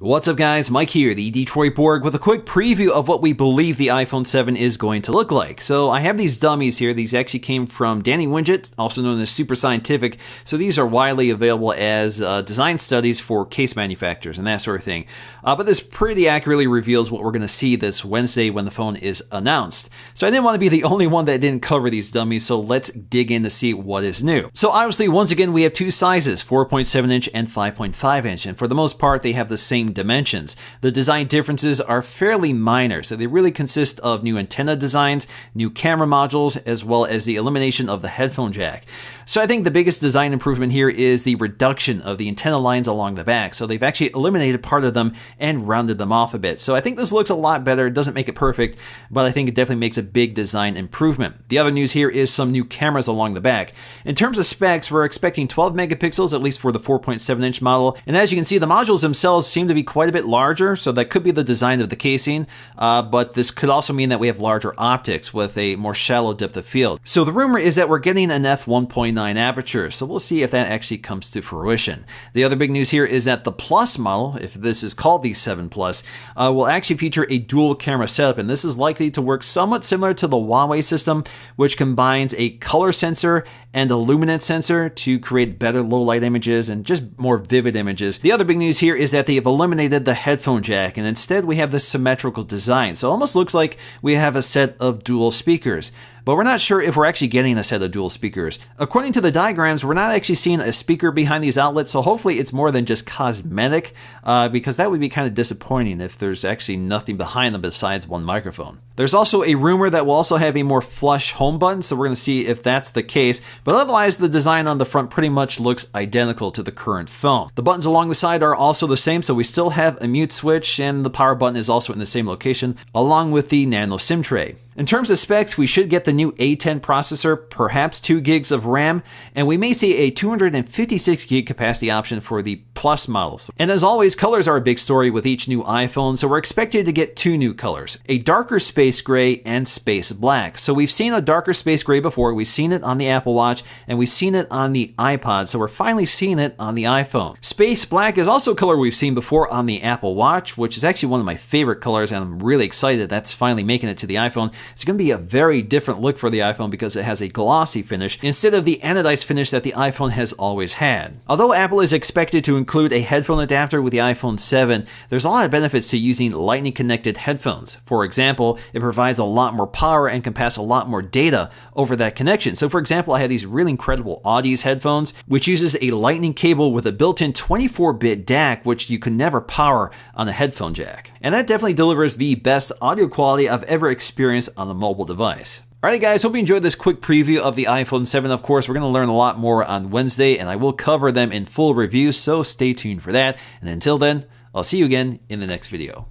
What's up guys, Mike here, the Detroit Borg, with a quick preview of what we believe the iPhone 7 is going to look like. So I have these dummies here. These actually came from Danny Winget, also known as Super Scientific. So these are widely available as design studies for case manufacturers and that sort of thing. But this pretty accurately reveals what we're going to see this Wednesday when the phone is announced. So I didn't want to be the only one that didn't cover these dummies, so let's dig in to see what is new. So obviously, once again, we have two sizes, 4.7 inch and 5.5 inch. And for the most part, they have the same dimensions. The design differences are fairly minor, so they really consist of new antenna designs, new camera modules, as well as the elimination of the headphone jack. So I think the biggest design improvement here is the reduction of the antenna lines along the back. So they've actually eliminated part of them and rounded them off a bit. So I think this looks a lot better. It doesn't make it perfect, but I think it definitely makes a big design improvement. The other news here is some new cameras along the back. In terms of specs, we're expecting 12 megapixels, at least for the 4.7 inch model. And as you can see, the modules themselves seem to be quite a bit larger, so that could be the design of the casing, but this could also mean that we have larger optics with a more shallow depth of field. So the rumor is that we're getting an f1.9 aperture, so we'll see if that actually comes to fruition. The other big news here is that the Plus model, if this is called the 7 Plus, will actually feature a dual camera setup, and this is likely to work somewhat similar to the Huawei system, which combines a color sensor and a luminance sensor to create better low light images and just more vivid images. The other big news here is that they have eliminated the headphone jack, and instead we have this symmetrical design. So it almost looks like we have a set of dual speakers. But we're not sure if we're actually getting a set of dual speakers. According to the diagrams, we're not actually seeing a speaker behind these outlets, so hopefully it's more than just cosmetic, because that would be kind of disappointing if there's actually nothing behind them besides one microphone. There's also a rumor that we'll also have a more flush home button, so we're going to see if that's the case, but otherwise the design on the front pretty much looks identical to the current phone. The buttons along the side are also the same, so we still have a mute switch, and the power button is also in the same location, along with the nano SIM tray. In terms of specs, we should get the new A10 processor, perhaps 2 gigs of RAM, and we may see a 256 gig capacity option for the Plus models. And as always, colors are a big story with each new iPhone, so we're expected to get 2 new colors, a darker space gray and space black. So we've seen a darker space gray before, we've seen it on the Apple Watch, and we've seen it on the iPod, so we're finally seeing it on the iPhone. Space black is also a color we've seen before on the Apple Watch, which is actually one of my favorite colors, and I'm really excited that's finally making it to the iPhone. It's going to be a very different look for the iPhone because it has a glossy finish instead of the anodized finish that the iPhone has always had. Although Apple is expected to include a headphone adapter with the iPhone 7, there's a lot of benefits to using lightning connected headphones. For example, it provides a lot more power and can pass a lot more data over that connection. So for example, I have these really incredible Audis headphones, which uses a lightning cable with a built-in 24-bit DAC, which you can never power on a headphone jack. And that definitely delivers the best audio quality I've ever experienced on a mobile device. Alright guys, hope you enjoyed this quick preview of the iPhone 7. Of course, we're going to learn a lot more on Wednesday, and I will cover them in full review, so stay tuned for that. And until then, I'll see you again in the next video.